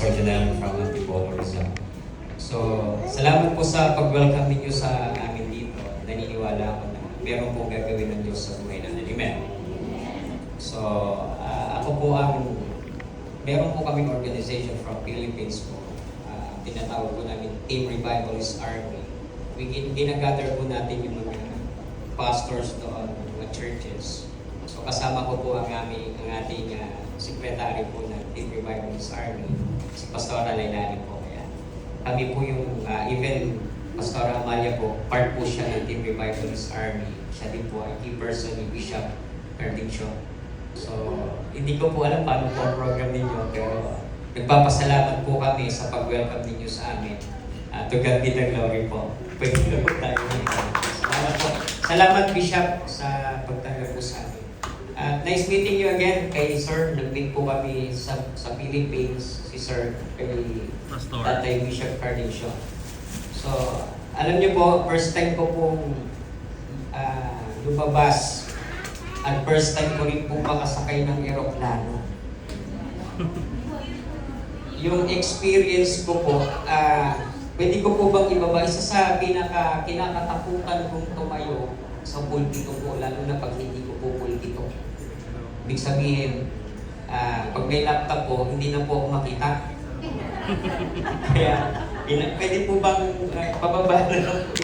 Pastor Janelle from Antipolo, Rizal. So, salamat po sa pag-welcome ninyo sa amin dito. Naniniwala ako na meron pong gagawin ng Diyos sa buhay natin. Amen. So, ako po meron po kaming organization from Philippines po. Tinatawag po namin Team Revivalist Army. Ginagather po natin yung mga pastors doon, mga churches. So, kasama ko po ang ating secretary po ng Team Revivalist Army, si Pastor Alailani po. Kaya kami po yung, even Pastor Amalia po, part po siya ng Team Revivalist Army. Siya din po ay key person ni Bishop Cardicio. So, hindi ko po alam paano po ang program ninyo, pero nagpapasalamat po kami sa pag-welcome ninyo sa amin. To God be the glory po. Pwede na po tayo nito. Salamat po. Salamat, Bishop, sa pagtanggap po sa amin. Nice meeting you again kay Sir. Nag-meet po kami sa Philippines, si Sir, kay Tatay Bishop Cardicio. So, alam niyo po, first time ko pong lumabas at first time ko rin po makasakay ng eroplano. Yung experience ko po, pwede ko po bang ibaba? Isa sa kinakatakutan kong tumayo sa pulpito po, lalo na pag hindi ko po pulpito. Ibig sabihin, pag may laptop po, hindi na po ako makita. Kaya, pwede po bang pababa na lang po?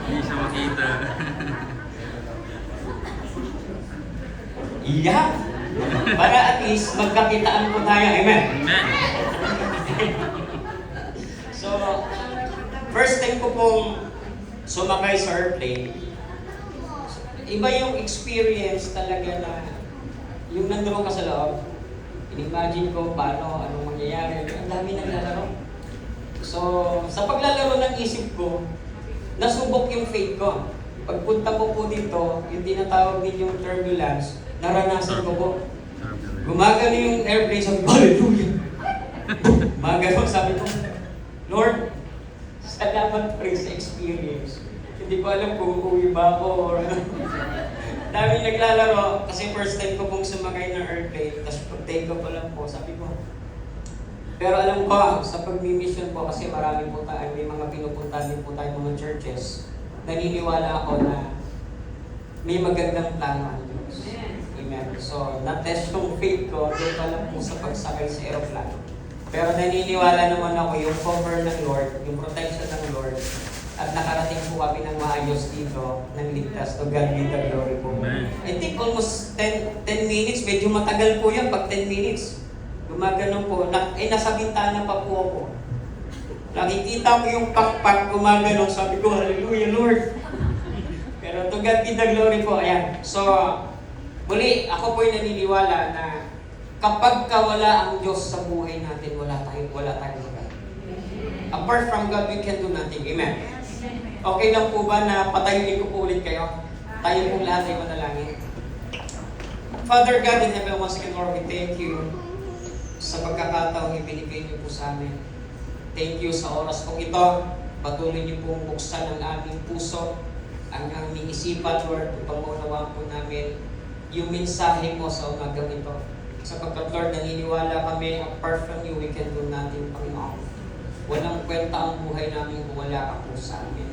Hindi siya makita. Iya! Para at least magkakitaan po tayo. Amen? Amen. So, first time ko pong sumakay sa airplane, iba yung experience talaga na yung nandoon ka sa loob, in-imagine ko anong mangyayari, ang dami naglalaro. So, sa paglalaro ng isip ko, nasubok yung faith ko. Pagpunta ko po dito, yung tinatawag din yung turbulence, naranasan ko po. Gumagano yung airplane, sabi ko, hallelujah! Gumagano, sabi ko, Lord, salamat pa rin sa experience. Hindi ko alam kung uuwi ba ako or ano. Dami naglalaro kasi first time ko pong sumakay ng airplane, tapos pag-take off pa lang po, sabi ko. Pero alam ko, sa pag-mission po, kasi marami po tayo, may mga pinupuntahan din po tayo mga churches, naniniwala ako na may magandang plano ang Diyos. Amen. So, na-test yung faith ko, doon pa lang po sa pagsakay sa aeroplano. Pero naniniwala naman ako yung cover ng Lord, yung protection ng Lord, at nakarating po kami ng maayos dito, ng ligtas. To God be the glory po. I think almost 10 minutes, medyo matagal po yan pag 10 minutes. Gumagano po, nasa bintana pa po ako. Nakikita ko yung pakpak gumagano, sabi ko, hallelujah Lord. Pero to God be the glory po, ayan. So, muli, ako po'y naniniwala na kapag wala ang Diyos sa buhay natin, wala tayong magagawa. Apart from God, we can do nothing. Amen. Okay lang po ba na patayunin ko po ulit kayo? Tayo pong lahat ay manalangin. Father God in heaven, once again, Lord, we thank you sa pagkakataong ibinigay niyo po sa amin. Thank you sa oras pong ito. Patuloy niyo pong buksan ang aming puso, ang aming isipan, Lord, upang maunawaan po namin yung mensahe mo sa umagang ito. Sapagkat, Lord, naniniwala kami, apart from you, we can do nothing, Panginoon. Walang kwenta ang buhay namin kung wala ka po sa amin.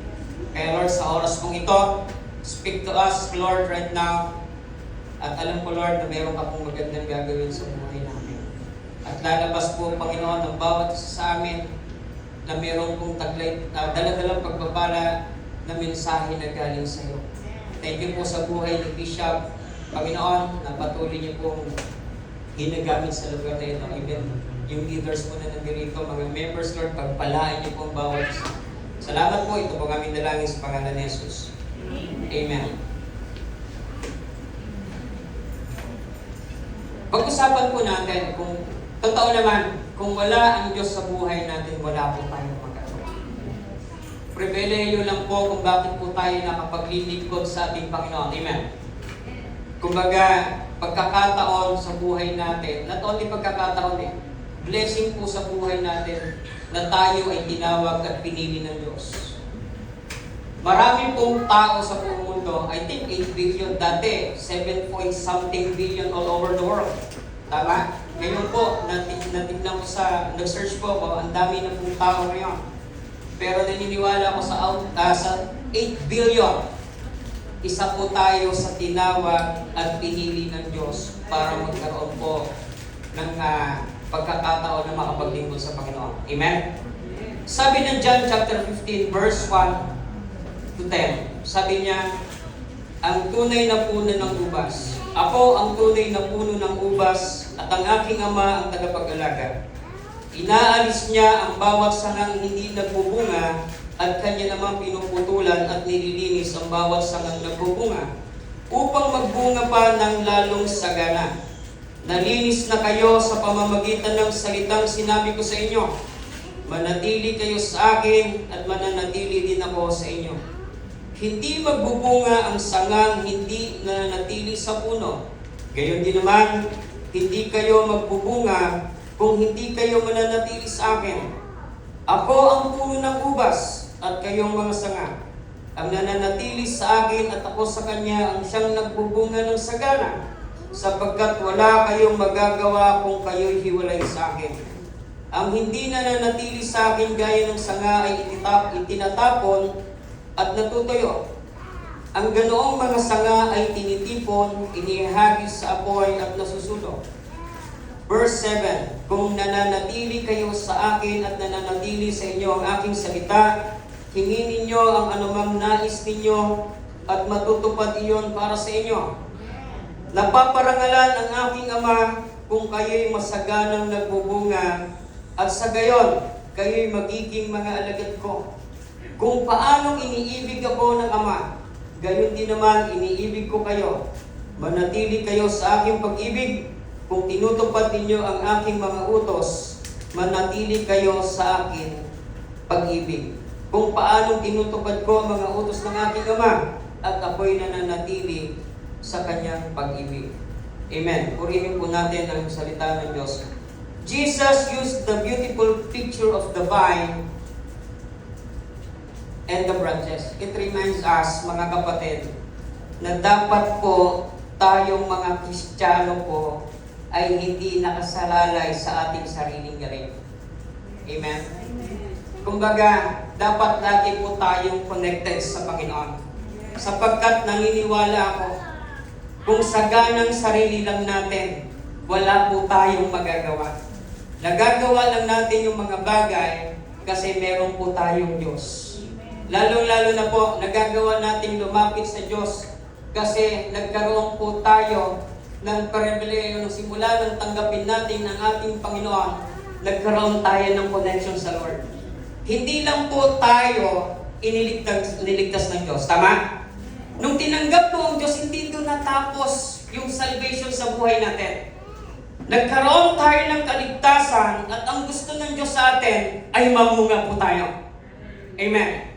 Kaya Lord, sa oras kong ito, speak to us, Lord, right now. At alam ko, Lord, na mayroon ka pong magandang gagawin sa buhay namin. At lalabas po, Panginoon, ang bawat isa sa amin na mayroon pong dala-dalang pagpapala na mensahe na galing sa iyo. Thank you po sa buhay ni Bishop, Panginoon, na patuloy niyo pong ginagamit sa lugar na ito. Even yung leaders po na nandito, mga members, Lord, pagpalain niyo po ang bawat isa. Salamat po. Ito po kami dalangin sa pangalan ni Jesus. Amen. Pag-usapan po natin kung totoo naman, kung wala ang Diyos sa buhay natin, wala po tayong magagawa. Pribileyo lang po kung bakit po tayo nakapaglilingkod sa ating Panginoon. Amen. Kumbaga, pagkakataon sa buhay natin, not only pagkakataon blessing po sa buhay natin na tayo ay tinawag at pinili ng Diyos. Marami pong tao sa buong mundo, I think 8 billion dati, 7 point something billion all over the world. Tama? Ngayon po, natignan ko nag-search po ako, ang dami na pong tao ngayon. Pero naniniwala ko sa 8 billion, isa po tayo sa tinawag at pinili ng Diyos para magkaroon po ng pagkakataon na makapaglingkod sa Panginoon. Amen? Sabi ng John chapter 15 verse 1 to 10, sabi niya, ang tunay na puno ng ubas. Ako ang tunay na puno ng ubas at ang aking ama ang tagapag-alaga. Inaalis niya ang bawat sangang hindi nagbubunga at kanya naman pinuputulan at nililinis ang bawat sangang nagbubunga upang magbunga pa ng lalong sagana. Nalinis na kayo sa pamamagitan ng salitang sinabi ko sa inyo. Manatili kayo sa akin at mananatili din ako sa inyo. Hindi magbubunga ang sangang hindi nananatili sa puno. Gayon din naman, hindi kayo magbubunga kung hindi kayo mananatili sa akin. Ako ang puno ng ubas at kayong mga sanga. Ang nananatili sa akin at ako sa kanya ang siyang nagbubunga ng sagana, sapagkat wala kayong magagawa kung kayo'y hiwalay sa akin. Ang hindi nananatili sa akin gaya ng sanga ay itinatapon at natutuyo. Ang ganoong mga sanga ay tinitipon, inihagis sa apoy at nasusunog. Verse 7, kung nananatili kayo sa akin at nananatili sa inyo ang aking salita, hingin ninyo ang anumang nais ninyo at matutupad iyon para sa inyo. Napaparangalan ang aking ama kung kayo'y masaganang nagbubunga at sa gayon, kayo'y magiging mga alagad ko. Kung paanong iniibig ako ng Ama, gayon din naman iniibig ko kayo. Manatili kayo sa aking pag-ibig. Kung tinutupad ninyo ang aking mga utos, manatili kayo sa akin pag-ibig. Kung paanong tinutupad ko ang mga utos ng aking Ama, at ako'y nananatili sa kanyang pag-ibig. Amen. Purihin po natin ang salita ng Diyos. Jesus used the beautiful picture of the vine and the branches. It reminds us, mga kapatid, na dapat po tayong mga Kristiyano po ay hindi nakasalalay sa ating sariling galing. Amen? Kumbaga, dapat lagi po tayong connected sa Panginoon. Sapagkat naniniwala ako, kung sa ganang sarili lang natin, wala po tayong magagawa. Nagagawa lang natin yung mga bagay kasi meron po tayong Diyos. Lalo-lalo na po, nagagawa natin lumapit sa Diyos kasi nagkaroon po tayo ng pribileyo simula nang tanggapin natin ang ating Panginoon, nagkaroon tayo ng connection sa Lord. Hindi lang po tayo niligtas ng Diyos. Tama? Nung tinanggap po ang Diyos, hindi doon natapos yung salvation sa buhay natin. Nagkaroon tayo ng kaligtasan at ang gusto ng Diyos sa atin ay mamunga po tayo. Amen.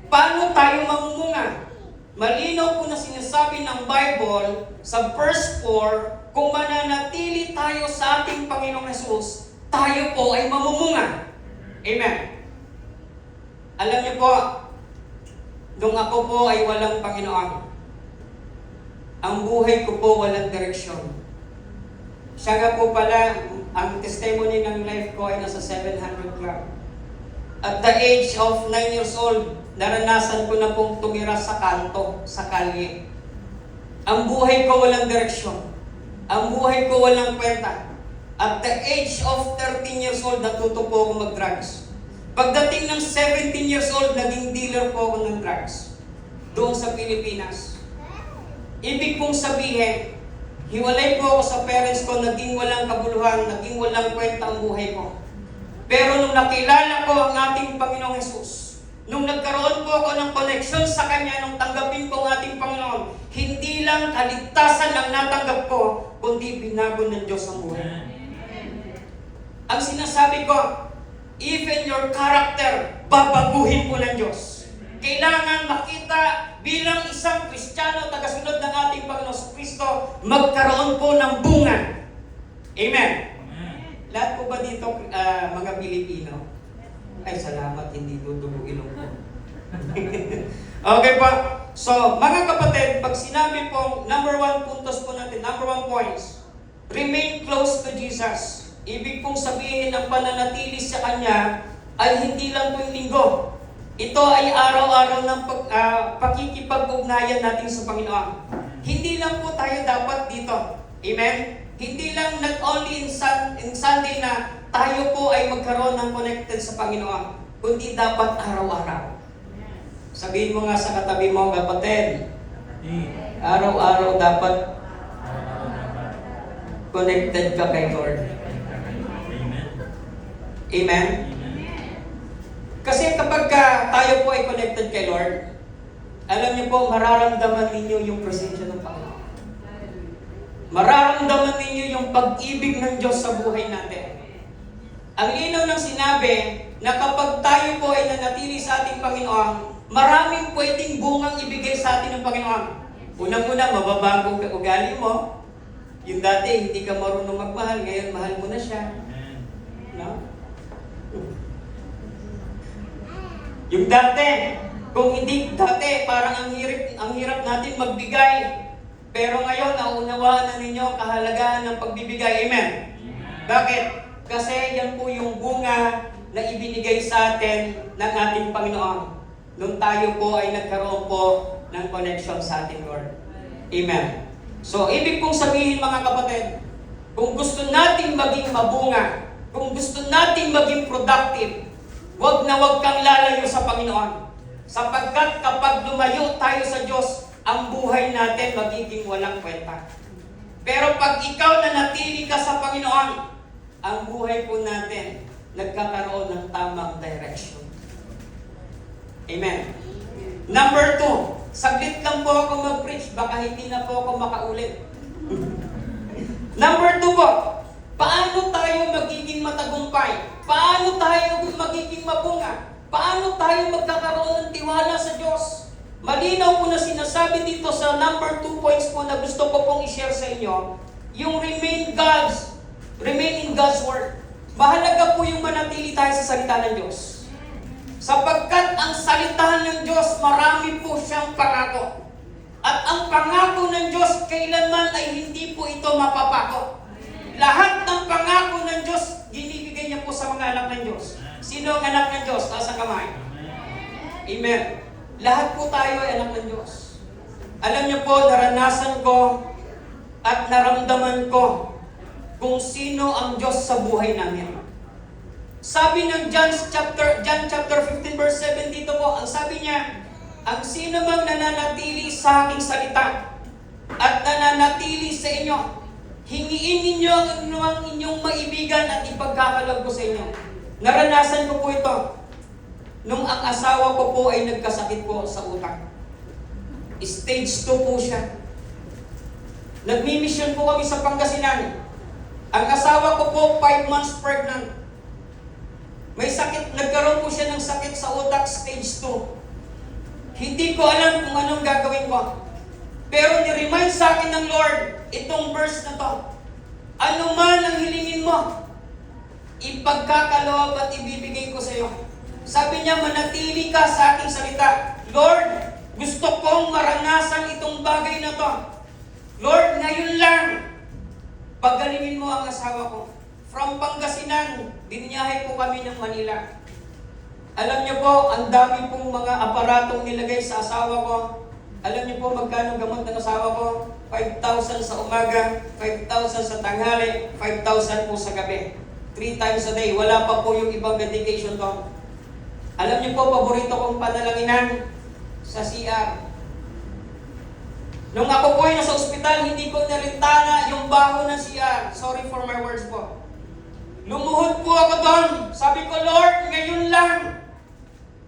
Paano tayo mamumunga? Malinaw po na sinasabi ng Bible sa verse 4, kung mananatili tayo sa ating Panginoong Hesus, tayo po ay mamumunga. Amen. Alam niyo po, nung ako po ay walang Panginoon, ang buhay ko po walang direksyon. Siya nga po pala, ang testimony ng life ko ay nasa 700 club. At the age of 9 years old, naranasan ko na pong tumira sa kanto, sa kalye. Ang buhay ko walang direksyon. Ang buhay ko walang kwenta. At the age of 13 years old, natuto po ako mag-drugs. Pagdating ng 17 years old, naging dealer po ako ng drugs. Doon sa Pilipinas. Ibig pong sabihin, hiwalay po ako sa parents ko, naging walang kabuluhan, naging walang kwenta ang buhay ko. Pero nung nakilala ko ang ating Panginoong Hesus, nung nagkaroon po ako ng connection sa Kanya, nung tanggapin ko ang ating Panginoon, hindi lang kaligtasan ang natanggap ko, kundi binago ng Diyos ang buhay. Ang sinasabi ko, even your character, babaguhin po ng Diyos. Kailangan makita bilang isang Kristiyano, tagasunod ng ating Panginoon Kristo, magkaroon po ng bunga. Amen. Lahat po ba dito mga Pilipino? Ay, salamat, hindi dudugo ilong ko. Okay po. So, mga kapatid, pag sinabi pong number 1 puntos po natin, number 1 points, remain close to Jesus. Ibig pong sabihin ng pananatili sa Kanya ay hindi lang po yung linggo. Ito ay araw-araw ng pakikipag-ugnayan natin sa Panginoon. Hindi lang po tayo dapat dito. Amen? Hindi lang not only in Sunday na tayo po ay magkaroon ng connected sa Panginoon, kundi dapat araw-araw. Sabihin mo nga sa katabi mo, kapatid, araw-araw dapat connected ka kay Lord. Amen? Kasi kapag tayo po ay connected kay Lord, alam niyo po, mararamdaman ninyo yung presensya ng Panginoon. Mararamdaman ninyo yung pag-ibig ng Diyos sa buhay natin. Ang linaw ng sinabi na kapag tayo po ay nanatili sa ating Panginoon, maraming pwedeng bungang ibigay sa atin ng Panginoon. Unang-una, mababago ka ugali mo. Yung dati, hindi ka marunong magmahal, ngayon mahal mo na siya. No? Yung dati, kung hindi dati, parang ang hirap natin magbigay. Pero ngayon, naunawaan na ninyo ang kahalagahan ng pagbibigay. Amen? Bakit? Kasi yan po yung bunga na ibinigay sa atin ng ating Panginoon. Nung tayo po ay nagkaroon po ng connection sa ating Lord. Amen? So, ibig pong sabihin mga kapatid, kung gusto nating maging mabunga, kung gusto nating maging productive, wag na wag kang lalayo sa Panginoon. Sapagkat kapag lumayo tayo sa Diyos, ang buhay natin magiging walang kwenta. Pero pag ikaw na natili ka sa Panginoon, ang buhay po natin nagkakaroon ng tamang direction. Amen. Number 2, saglit lang po ako mag-preach, baka hindi na po ako makaulit. Number 2 po, paano tayo magiging matagumpay? Paano tayo magiging mabunga? Paano tayo magkakaroon ng tiwala sa Diyos? Malinaw po na sinasabi dito sa number 2 points po na gusto ko pong i-share sa inyo, yung remain in God's Word. Mahalaga po yung manatili tayo sa salita ng Diyos. Sapagkat ang salita ng Diyos, marami po siyang pangako. At ang pangako ng Diyos, kailanman ay hindi po ito mapapako. Lahat ng pangako ng Diyos, ginibigay niya po sa mga anak ng Diyos. Sino ang anak ng Diyos? Taas ang kamay. Amen. Lahat po tayo ay anak ng Diyos. Alam niyo po, naranasan ko at naramdaman ko kung sino ang Diyos sa buhay namin. Sabi ng John chapter 15 verse 7 dito po, ang sabi niya, ang sino mang nananatili sa aking salita at nananatili sa inyo, hingiin ninyo ang inyong maibigan at ipagkakaloob ko sa inyo. Naranasan ko po ito nung ang asawa ko po ay nagkasakit po sa utak. Stage 2 po siya. Nagmi-mission po kami sa Pangasinan. Ang asawa ko po 5 months pregnant. May sakit, nagkaroon po siya ng sakit sa utak, stage 2. Hindi ko alam kung anong gagawin ko. Pero ni-remind sa akin ng Lord, itong verse na to, ano man ang hilingin mo, ipagkakaloob at ibibigay ko sa iyo. Sabi niya, manatili ka sa aking salita. Lord, gusto kong maranasan itong bagay na to. Lord, ngayon lang, pagalingin mo ang asawa ko. From Pangasinan, biniyahe po kami ng Manila. Alam niyo po, ang dami pong mga aparatong nilagay sa asawa ko. Alam niyo po magkano gamot ng asawa ko? 5,000 sa umaga, 5,000 sa tanghali, 5,000 po sa gabi. 3 times a day. Wala pa po yung ibang medication ko. Alam niyo po, paborito kong panalanginan sa CR. Nung ako po ay nasa ospital, hindi ko narintana yung baho ng CR. Sorry for my words po. Lumuhod po ako doon. Sabi ko, Lord, ngayon lang.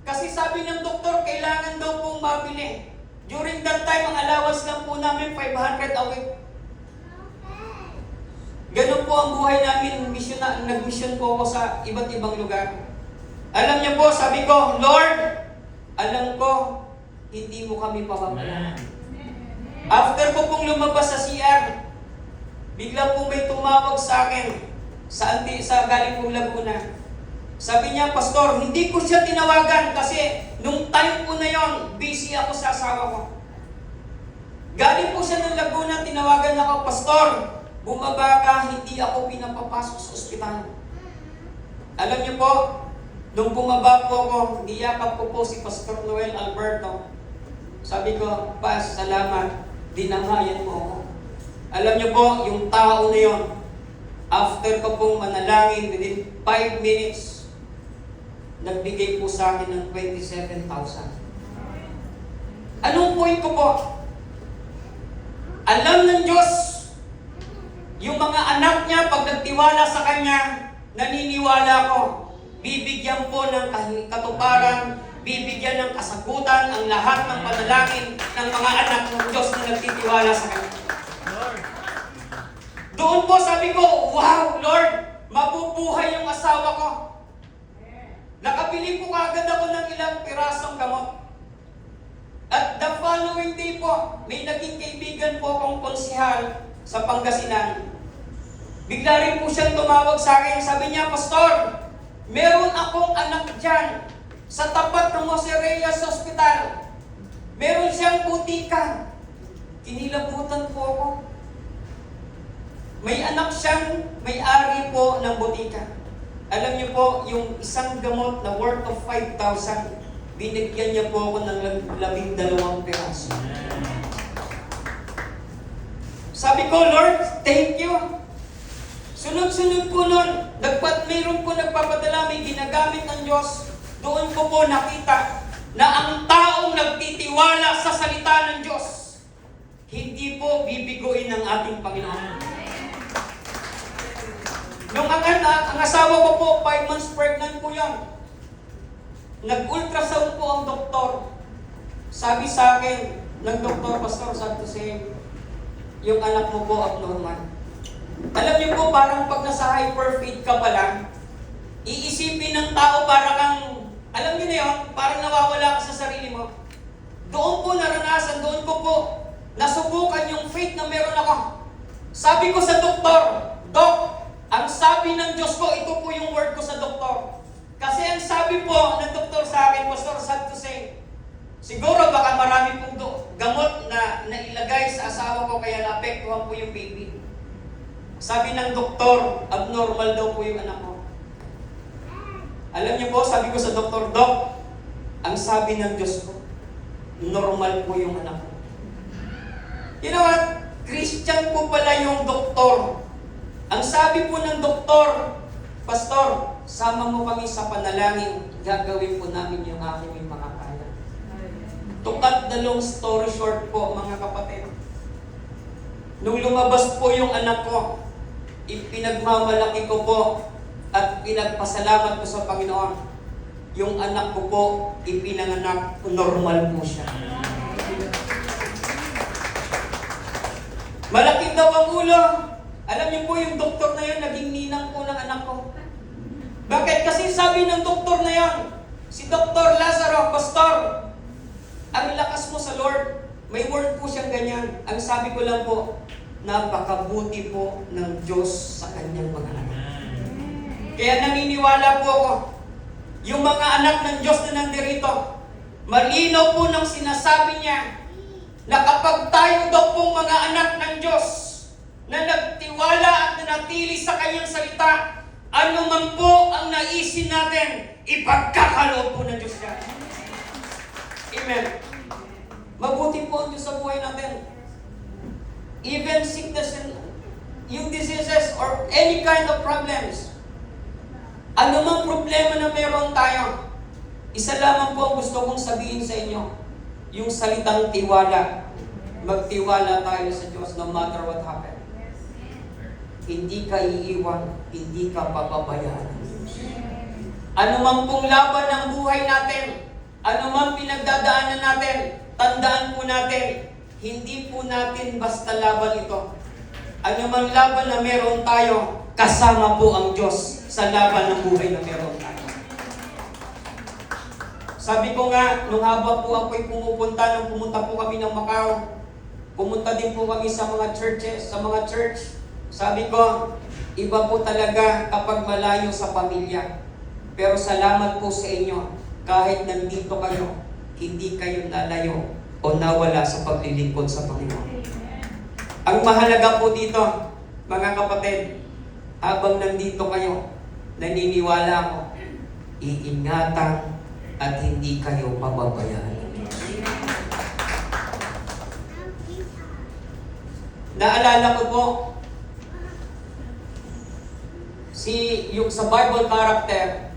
Kasi sabi ng doktor, kailangan daw pong mabili. During that time, ang allowance lang po namin, 500 a week. Ganun po ang buhay namin. Nag-mission po ako sa iba't ibang lugar. Alam niyo po, sabi ko, Lord, alam ko, hindi mo kami papabayaan. After ko pong lumabas sa CR, bigla po may tumawag sa akin sa galing pong Laguna. Sabi niya, Pastor, hindi ko siya tinawagan kasi nung time po na yon, busy ako sa asawa ko. Galing po siya ng Laguna, tinawagan ako, Pastor, bumaba ka, hindi ako pinapapasok sa ospital. Alam niyo po, nung bumaba po ako, niyakap ko po si Pastor Noel Alberto. Sabi ko, Pas, salamat, dinangayan mo ako. Alam niyo po, yung tao na yon, after ko pong manalangin, within 5 minutes, nagbigay po sa akin ng 27,000. Anong point ko po? Alam ng Diyos, yung mga anak niya, pag nagtiwala sa Kanya, naniniwala ko, bibigyan po ng katuparan, bibigyan ng kasagutan ang lahat ng panalangin ng mga anak ng Diyos na nagtitiwala sa Kanya. Doon po sabi ko, wow, Lord, mabubuhay yung asawa ko. Nakabili po kagad ako ng ilang pirasong gamot. At the following day po, may naging kaibigan po akong konsihal sa Pangasinan. Bigla rin po siyang tumawag sa akin. Sabi niya, Pastor, meron akong anak dyan sa tapat ng Jose Reyes Hospital. Meron siyang butika. Kinilabutan po ako. May anak siyang may-ari po ng butika. Alam niyo po, yung isang gamot na worth of 5,000, binigyan niya po ako ng 12 piraso. Sabi ko, Lord, thank you. Sunod-sunod po nun, mayroon po nagpapadala, may ginagamit ng Diyos. Doon ko po nakita na ang taong nagtitiwala sa salita ng Diyos, hindi po bibiguin ng ating Panginoon. Nung ang asawa ko po, 5 months pregnant po yan. Nag-ultrasound po ang doktor. Sabi sa akin ng doktor, Pastor, sabi ko siya, yung anak mo po abnormal. Alam niyo po, parang pag nasa hyperfeed ka pa lang, iisipin ng tao para kang, alam niyo na yun, parang nawawala ka sa sarili mo. Doon po naranasan, doon ko po nasubukan yung faith na meron ako. Sabi ko sa doktor, Dok, ang sabi ng Diyos ko, ito po yung word ko sa doktor. Kasi ang sabi po ng doktor sa akin, Pastor, sad to say, siguro baka marami pong gamot na nailagay sa asawa ko kaya naapektuhan po yung baby. Sabi ng doktor, abnormal daw po yung anak ko. Alam niyo po, sabi ko sa doktor, Dok, ang sabi ng Diyos ko, normal po yung anak ko. You know what? Christian po pala yung doktor. Ang sabi po ng doktor, Pastor, sama mo kami sa panalangin, gagawin po namin yung aking makakaya. To cut the long story short po, mga kapatid, nung lumabas po yung anak ko, ipinagmamalaki ko po at pinagpasalamat ko sa Panginoon. Yung anak ko po, ipinanganak, normal po siya. Malaki daw ang ulo. Alam niyo po, yung doktor na yun, naging ninang po ng anak ko. Bakit? Kasi sabi ng doktor na yan, si Dr. Lazaro, Pastor, ang lakas mo sa Lord. May word po siyang ganyan. Ang sabi ko lang po, napakabuti po ng Diyos sa kanyang mga anak. Kaya naniniwala po ako, yung mga anak ng Diyos na nandirito, malinaw po ng sinasabi niya, na kapag tayo daw pong mga anak ng Diyos, na nagtiwala at nanatili sa kanyang salita, ano man po ang naisin natin, ipagkakaloob po ng Diyos yan. Amen. Mabuti po ang Diyos sa buhay natin. Even sickness and yung diseases or any kind of problems, ano mang problema na meron tayo, isa lamang po ang gusto kong sabihin sa inyo, yung salitang tiwala. Magtiwala tayo sa Diyos no matter what happens. Hindi ka iiwan, hindi ka papabayaan. Ano man pong laban ng buhay natin, ano man pinagdadaanan natin, tandaan po natin, hindi po natin basta laban ito. Ano man laban na meron tayo, kasama po ang Diyos sa laban ng buhay na meron tayo. Sabi ko nga, nung haba po ako'y pumunta po kami ng Macau, pumunta din po kami sa mga churches, sa mga church. Sabi ko, iba po talaga kapag malayo sa pamilya. Pero salamat po sa inyo, kahit nandito kayo, hindi kayo nalayo o nawala sa paglilingkod sa Panginoon. Ang mahalaga po dito, Mga kapatid, habang nandito kayo, naniniwala ako, iingatan at hindi kayo pababayaan. Naalala ko po, yung sa Bible character,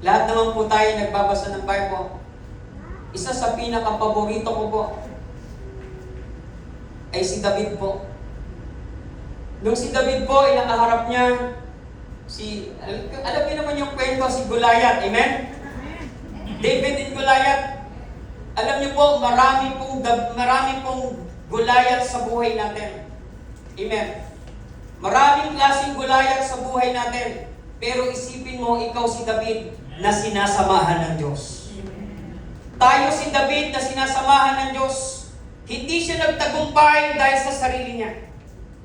lahat naman po tayo nagbabasa ng Bible. Isa sa pinaka-paborito ko po ay si David po. Nung si David po ay nakaharap niya alam niyo naman yung kwento si Goliath, amen? David and Goliath. Alam niyo po, marami pong Goliath sa buhay natin. Amen. Maraming klaseng Goliath sa buhay natin. Pero isipin mo, ikaw si David na sinasamahan ng Diyos. Tayo si David na sinasamahan ng Diyos. Hindi siya nagtagumpay dahil sa sarili niya.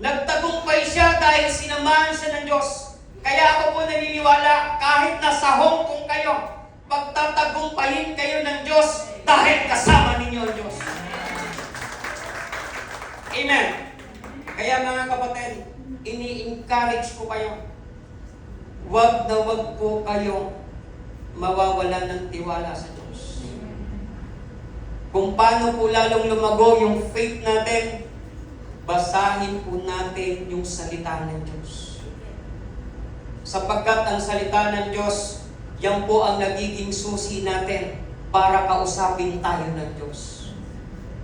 Nagtagumpay siya dahil sinamahan siya ng Diyos. Kaya ako po naniniwala, kahit nasa Hong Kong kayo, pagtatagumpayin kayo ng Diyos dahil kasama ninyo ang Diyos. Amen. Kaya mga kapatid, ini-encourage ko kayo. Wag na wag po kayo mawawalan ng tiwala sa Diyos. Kung paano po lalong lumago yung faith natin, basahin po natin yung salita ng Diyos. Sapagkat ang salita ng Diyos, yan po ang nagiging susi natin para kausapin tayo ng Diyos.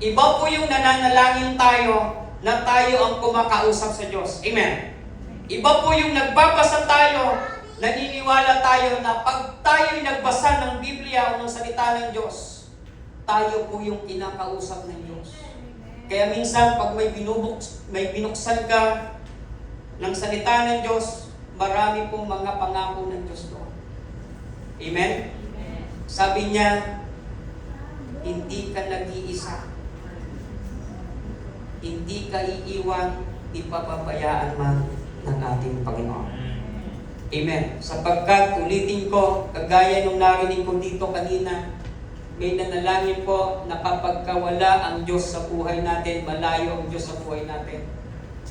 Iba po yung nananalangin tayo na tayo ang kumakausap sa Diyos. Amen. Iba po yung nagbabasa tayo, naniniwala tayo na pag tayo'y nagbasa ng Biblia o ng salita ng Diyos, tayo po yung kinakausap ng Diyos. Kaya minsan, pag may binuksan ka ng salita ng Diyos, marami pong mga pangako ng Diyos doon. Amen? Sabi niya, hindi ka nag-iisa. Hindi ka iiwan, ipapabayaan man ng ating Panginoon. Amen. Sapagkat, ulitin ko, kagaya nung narinig ko dito kanina, may nanalangin po na kapag kawala ang Diyos sa buhay natin, malayo ang Diyos sa buhay natin,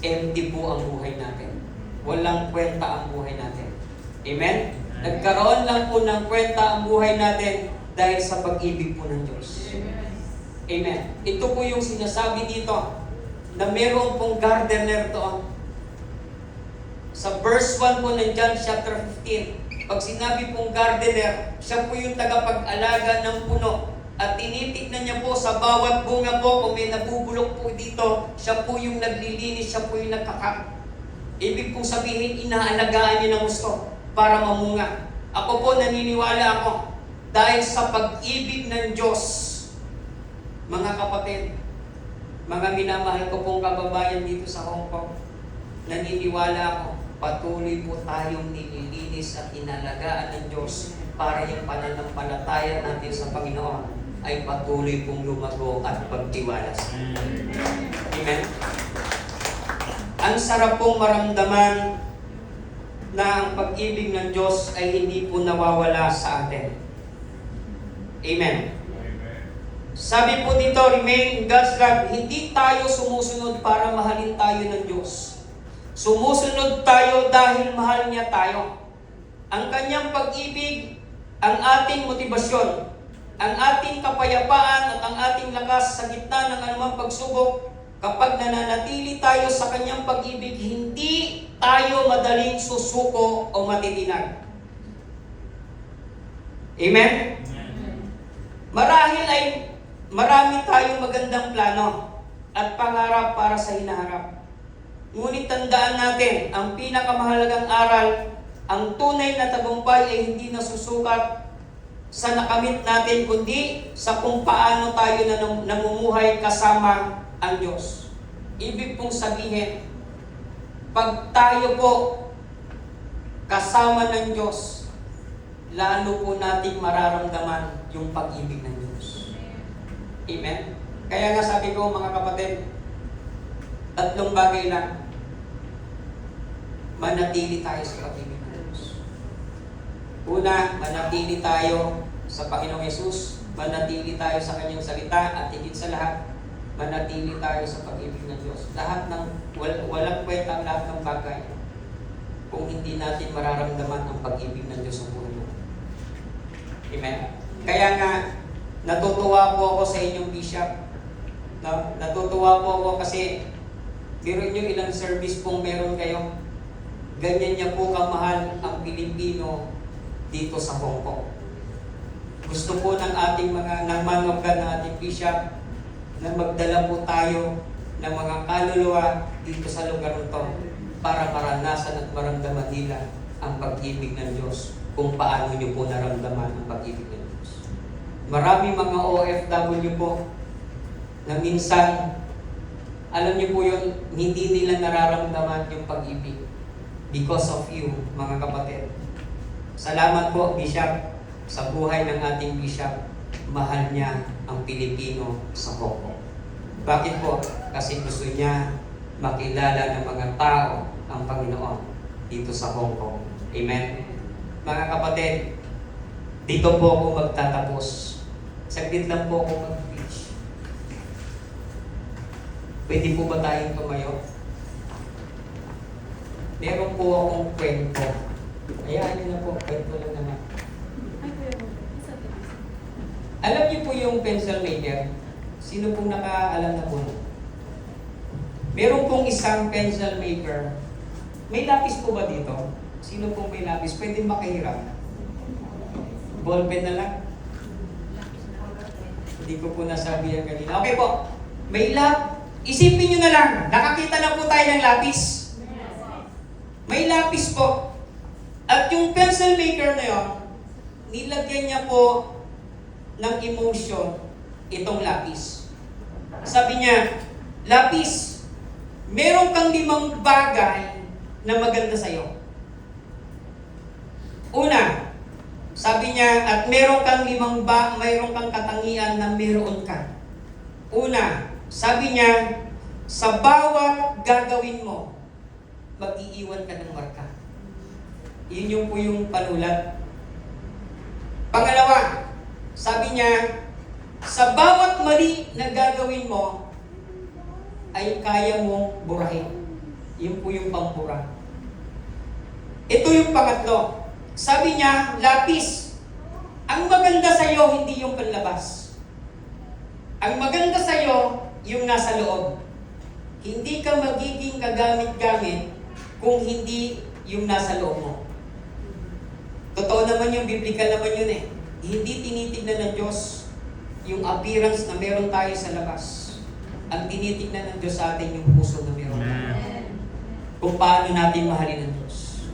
empty po ang buhay natin. Walang kwenta ang buhay natin. Amen? Nagkaroon lang po ng kwenta ang buhay natin dahil sa pag-ibig po ng Diyos. Amen. Ito po yung sinasabi dito na meron pong gardener doon. Sa verse 1 po ng John chapter 15, pag sinabi pong gardener, siya po yung tagapag-alaga ng puno. At tinitignan niya po sa bawat bunga po, kung may nabubulok po dito, siya po yung naglilinis, siya po yung nagkaka. Ibig pong sabihin, inaalagaan niya ng gusto para mamunga. Ako po, naniniwala ako, dahil sa pag-ibig ng Diyos, mga kapatid, mga minamahal ko pong kababayan dito sa Hong Kong, naniniwala ako, patuloy po tayong nililinis at inalagaan ng Diyos para yung pananampalataya natin sa Panginoon ay patuloy pong lumago at pagtiwala sa Amen? Ang sarap pong maramdaman na ang pag-ibig ng Diyos ay hindi po nawawala sa atin. Amen. Sabi po dito, remain in God's love. Hindi tayo sumusunod para mahalin tayo ng Diyos. Sumusunod tayo dahil mahal niya tayo. Ang kanyang pag-ibig, ang ating motibasyon, ang ating kapayapaan at ang ating lakas sa gitna ng anumang pagsubok. Kapag nananatili tayo sa kanyang pag-ibig, hindi tayo madaling susuko o matitinag. Amen? Marahil ay marami tayong magandang plano at pangarap para sa hinaharap. Ngunit tandaan natin, ang pinakamahalagang aral, ang tunay na tagumpay ay hindi nasusukat sa nakamit natin, kundi sa kung paano tayo namumuhay kasama ang Diyos. Ibig pong sabihin, pag tayo po kasama ng Diyos, lalo po nating mararamdaman yung pag-ibig ng Diyos. Amen? Kaya nga sabi ko mga kapatid, 3 bagay lang. Manatili tayo sa pag-ibig ng Diyos. Una, manatili tayo sa Panginoong Yesus, manatili tayo sa Kanyang salita, at higit sa lahat, manatili tayo sa pag-ibig ng Diyos. Lahat ng, walang kwenta ang lahat ng bagay kung hindi natin mararamdaman ang pag-ibig ng Diyos sa buhay natin. Amen? Kaya nga, natutuwa po ako sa inyong bishop. No? Natutuwa po ako kasi biro nyo ilang service pong meron kayo. Ganyan niya po kamahal ang Pilipino dito sa Hong Kong. Gusto po ng ating mga namangabgan na ating bishop na magdala po tayo ng mga kaluluwa dito sa lugar nito para maranasan at maramdaman nila ang pag-ibig ng Diyos kung paano nyo po naramdaman ang pag-ibig ng Diyos. Maraming mga OFW po na minsan, alam niyo po yun, hindi nila nararamdaman yung pag-ibig because of you, mga kapatid. Salamat po, Bishop, sa buhay ng ating Bishop. Mahal niya ang Pilipino sa Hong Kong. Bakit po? Kasi gusto niya makilala ng mga tao ang Panginoon dito sa Hong Kong. Amen? Mga kapatid, dito po ako magtatapos. Saglit lang po ako mag-preach. Pwede po ba tayong tumayo? Meron po akong kwento. Hayaan niyo na po, kwento lang naman. Alam niyo po yung pencil maker? Sino pong nakaalam na po? Meron pong isang pencil maker. May lapis po ba dito? Sino pong may lapis? Pwede makahiram. Ballpen na lang. Hindi ko po nasabi yan kanina. Okay po. May isipin nyo na lang. Nakakita na po tayo ng lapis. May lapis po. At yung pencil maker na yun, nilagyan niya po ng emotion itong lapis. Sabi niya, lapis, meron kang 5 bagay na maganda sa'yo. Una, sabi niya, at meron kang mayroon kang katangian na meron ka. Una, sabi niya, sa bawat gagawin mo, mag-iiwan ka ng marka. Yun yung po yung panulat. Pangalawa, sabi niya, sa bawat mali na gagawin mo, ay kaya mong burahin. Yun po yung pambura. Ito yung pangatlo. Sabi niya, lapis, ang maganda sa'yo, hindi yung panlabas. Ang maganda sa'yo, yung nasa loob. Hindi ka magiging kagamit-gamit kung hindi yung nasa loob mo. Totoo naman yung biblical naman yun eh. Hindi tinitignan ng Diyos yung appearance na meron tayo sa labas. Ang tinitignan ng Diyos sa atin yung puso na meron tayo. Kung paano natin mahalin ang Diyos.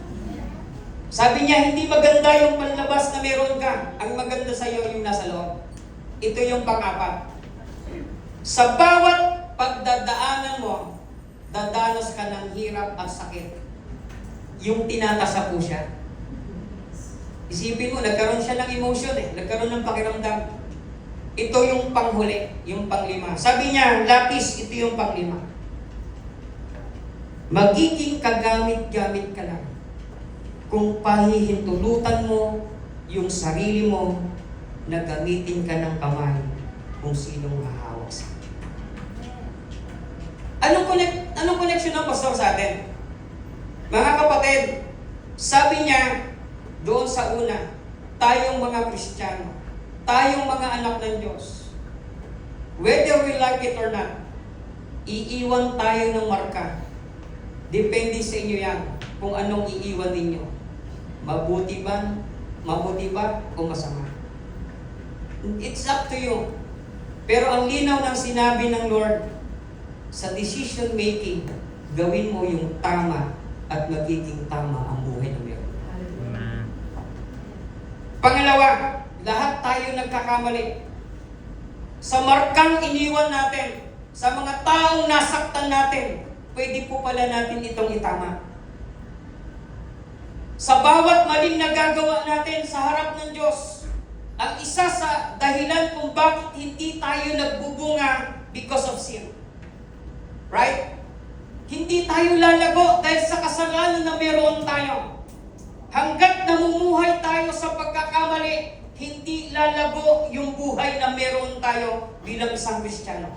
Sabi niya, hindi maganda yung panlabas na meron ka. Ang maganda sa iyo yung nasa loob. Ito yung pang-apat. Sa bawat pagdadaanan mo, dadanas ka ng hirap at sakit. Yung tinatasa po siya. Isipin mo, nagkaroon siya ng emotion eh. Nagkaroon ng pakiramdam. Ito yung panghuli, yung pang-5. Sabi niya, lapis, ito yung pang-5. Magiging kagamit-gamit ka lang kung pahihintulutan mo yung sarili mo na gamitin ka ng kamay kung sinong hahawak sa Anong connection ng pastor sa atin? Mga kapatid, sabi niya, doon sa una, tayong mga Kristiyano, tayong mga anak ng Diyos, whether we like it or not, iiwan tayo ng marka. Depende sa inyo yan kung anong iiwan ninyo. Mabuti ba o masama? It's up to you. Pero ang linaw ng sinabi ng Lord, sa decision making, gawin mo yung tama at magiging tama ang buhay na meron. Pangalawa, lahat tayo nagkakamali. Sa markang iniwan natin, sa mga taong nasaktan natin, pwede po pala natin itong itama. Sa bawat maling nagagawa natin sa harap ng Diyos, ang isa sa dahilan kung bakit hindi tayo nagbubunga because of sin. Right? Hindi tayo lalago dahil sa kasalanan na meron tayo. Hanggat namumuhay tayo sa pagkakamali, hindi lalago yung buhay na meron tayo bilang isang Kristiyano.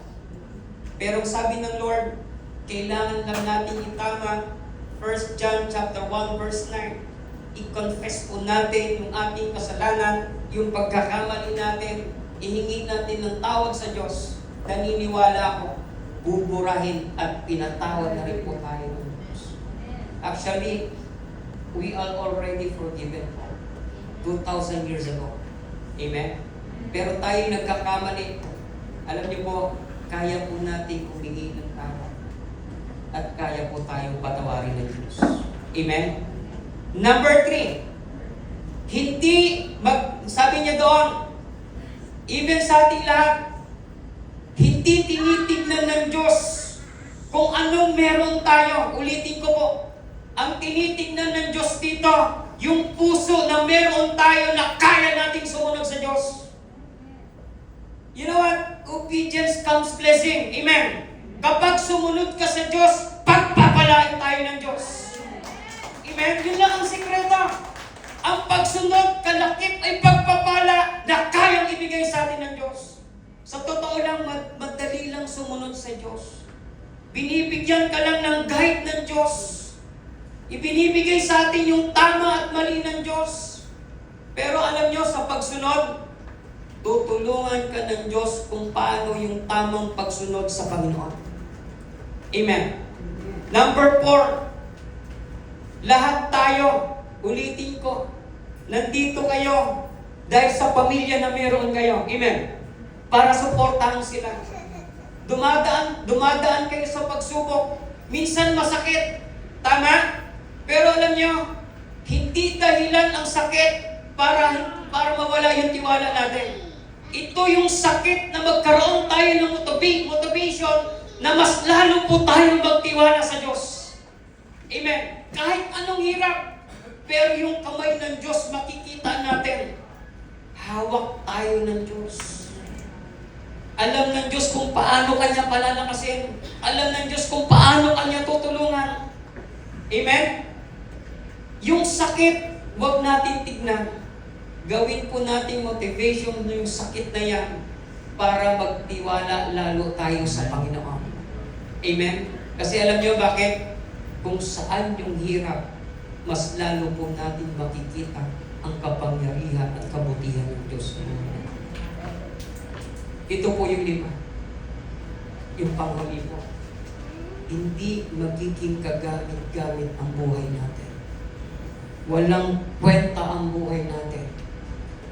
Pero sabi ng Lord, kailangan lang natin itama 1 John chapter 1 verse 9. I-confess po natin yung ating kasalanan, yung pagkakamali natin, ihingi natin ng tawad sa Diyos. Naniniwala ako, buburahin at pinatawad na rin po tayo ng Diyos. Actually, we are already forgiven 2,000 years ago. Amen? Pero tayo nagkakamali. Alam niyo po, kaya po natin humingi ng tawad. At kaya po tayong patawarin ng Diyos. Amen? Number 3, sabi niya doon, even sa ating lahat, hindi tinitignan ng Diyos kung anong meron tayo. Ulitin ko po, ang tinitignan ng Diyos dito, yung puso na meron tayo na kaya nating sumunod sa Diyos. You know what? Obedience comes blessing. Amen. Kapag sumunod ka sa Diyos, pagpapalain tayo ng Diyos. Amen? Yun lang ang sikreto. Ang pagsunod, kalakip ay pagpapala na kayang ibigay sa atin ng Diyos. Sa totoo lang, madali lang sumunod sa Diyos. Binibigyan ka lang ng guide ng Diyos. Ibinibigay sa atin yung tama at mali ng Diyos. Pero alam nyo, sa pagsunod, tutulungan ka ng Diyos kung paano yung tamang pagsunod sa Panginoon. Amen. Number 4, lahat tayo, ulitin ko, nandito kayo dahil sa pamilya na meron kayo. Amen. Para suportahan sila. Dumadaan kayo sa pagsubok. Minsan masakit. Tama? Pero alam nyo, hindi dahilan ang sakit para mawala yung tiwala natin. Ito yung sakit na magkaroon tayo ng motivation na mas lalo po tayong magtiwala sa Diyos. Amen. Kahit anong hirap, pero yung kamay ng Diyos makikita natin. Hawak tayo ng Diyos. Alam ng Diyos kung paano Kanya palalakasin. Alam ng Diyos kung paano Kanya tutulungan. Amen? Yung sakit, huwag natin tignan. Gawin po natin motivation yung sakit na yan para magtiwala lalo tayo sa Panginoon. Amen? Kasi alam niyo bakit? Kung saan yung hirap, mas lalo po natin makikita ang kapangyarihan at kabutihan ng Diyos. Ito po yung 5. Yung panghuli po. Hindi magiging kagamit-gamit ang buhay natin. Walang kwenta ang buhay natin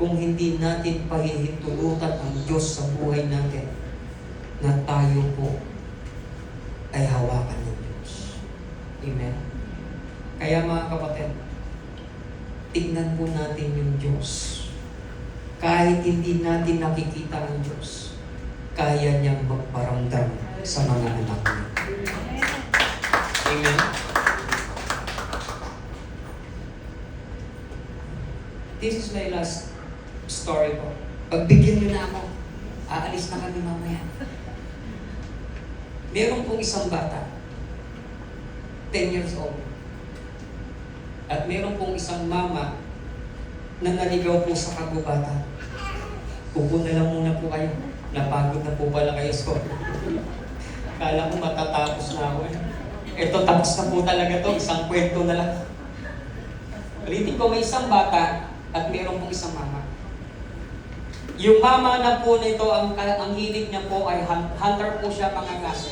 kung hindi natin pahihintulutan ang Diyos sa buhay natin na tayo po ay hawakan ng Diyos. Amen? Kaya mga kapatid, tignan po natin yung Diyos. Kahit hindi natin nakikita ang Diyos, kaya niyang magparamdam sa mga anak niya. Amen? This is my last story ko. Pagbigyan niyo na ako, aalis na kami mamaya. Meron pong isang bata, 10 years old. At meron pong isang mama na naligaw po sa kagubatan. Pupunta lang muna po kayo. Napagod na po pala kayo sa Kala ko matatapos na ako eh. Ito, tapos na po talaga to. Isang kwento na lang. Ulitin ko, may isang bata at meron pong isang mama. Yung mama na po nito, ang hilig niya po ay hunter po siya, pangangaso.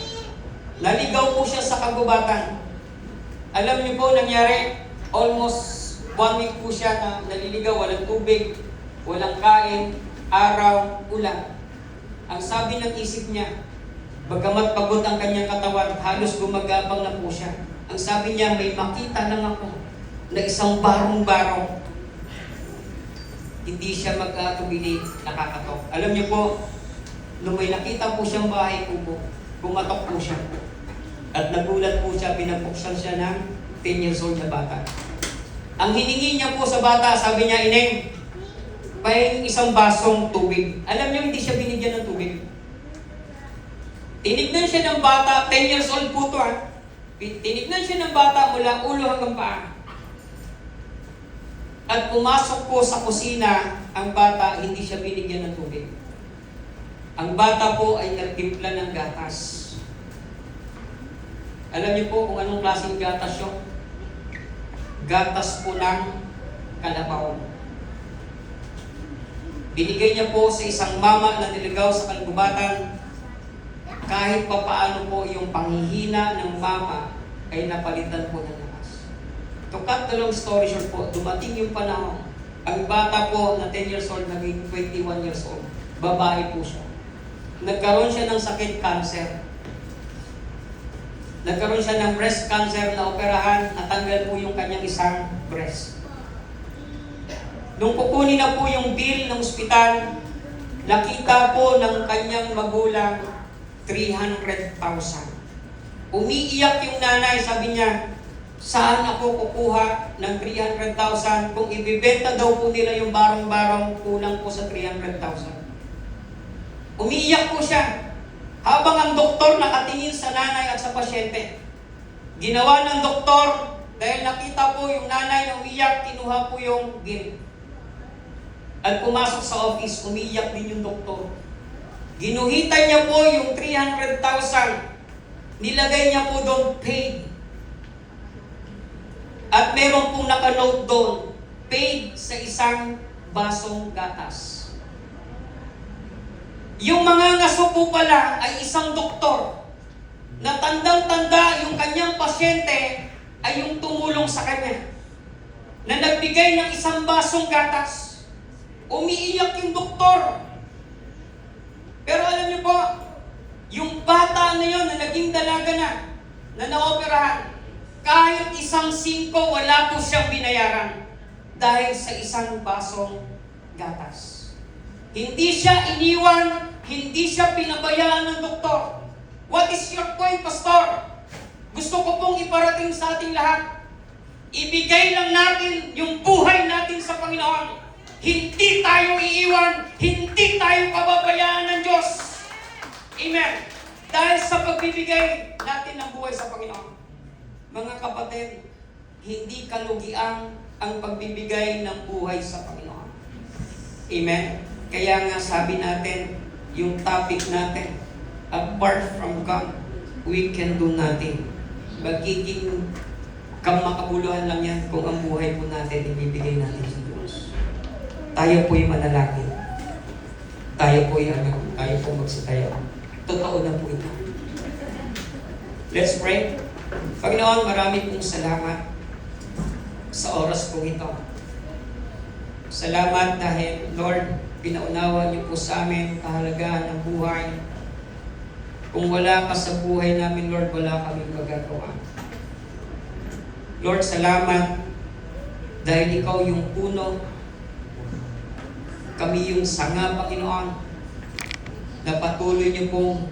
Naligaw po siya sa kagubatan. Alam niyo po, nangyari, almost 1 week po siya na naliligaw, walang tubig, walang kain, araw, ulan. Ang sabi ng isip niya, bagamat pagod ang kanyang katawan, halos gumagapang na po siya. Ang sabi niya, may makita lang ako na isang barong-barong. Hindi siya magkatubili, nakakatok. Alam niyo po, nung may nakita po siyang bahay kubo, bumatok po siya. At nagulat po siya, pinabuksan siya ng 10 years old na bata. Ang hiningi niya po sa bata, sabi niya, Ineng, may isang basong tubig. Alam niyo, hindi siya binigyan ng tubig. Tinignan siya ng bata, 10 years old po ito ha. Tinignan siya ng bata mula ulo hanggang paa. At pumasok po sa kusina, ang bata, hindi siya binigyan ng tubig. Ang bata po ay nagtimpla ng gatas. Alam niyo po kung anong klaseng gatas yun? Gatas po ng kalabaw. Binigay niya po sa isang mama na niligaw sa kalgubatan, kahit pa paano po yung panghihina ng mama ay napalitan po ng lakas. To cut the long story short po, dumating yung panahon, ang bata po na 10 years old, naging 21 years old. Babae po siya. Nagkaroon siya ng sakit, cancer. Nagkaroon siya ng breast cancer na operahan, natanggal po yung kanyang isang breast. Nung kukunin na po yung bill ng ospital, nakita po ng kanyang magulang 300,000. Umiiyak yung nanay, sabi niya, saan ako kukuha ng 300,000? Kung ibibenta daw po nila yung barong-barong, kulang po sa 300,000. Umiiyak po siya. Habang ang doktor nakatingin sa nanay at sa pasyente, ginawa ng doktor, dahil nakita po yung nanay na umiiyak, kinuha po yung bill. At pumasok sa office, umiiyak din yung doktor. Ginuhitan niya po yung 300,000. Nilagay niya po doon, paid. At meron pong nakanote doon, paid sa isang basong gatas. Yung mga ngaso po pala ay isang doktor na tandang-tanda yung kanyang pasyente ay yung tumulong sa kanya. Na nagbigay ng isang basong gatas. Umiiyak yung doktor. Pero alam niyo po, yung bata na yun na naging dalaga na naoperahan, kahit isang 5 wala po siyang binayaran dahil sa isang basong gatas. Hindi siya iniwan, hindi siya pinabayaan ng doktor. What is your point, Pastor? Gusto ko pong iparating sa ating lahat. Ibigay lang natin yung buhay natin sa Panginoon. Hindi tayo iiwan, hindi tayo pababayaan ng Diyos. Amen. Dahil sa pagbibigay natin ng buhay sa Panginoon. Mga kapatid, hindi kalugian ang pagbibigay ng buhay sa Panginoon. Amen. Kaya nga sabi natin, yung topic natin, apart from God, we can do nothing. Magiging kamakabuluhan lang yan kung ang buhay po natin ibibigay natin sa Diyos. Tayo po'y manalangin. Tayo po'y tayo po magsitayo. Totoo na po ito. Let's pray. Panginoon, marami pong salamat sa oras po ito. Salamat dahil, Lord, pinaunawa niyo po sa amin kahalagahan ng buhay. Kung wala ka sa buhay namin, Lord, wala kaming magagawa. Lord, salamat dahil ikaw yung puno, kami yung sanga, Panginoon, na patuloy niyo pong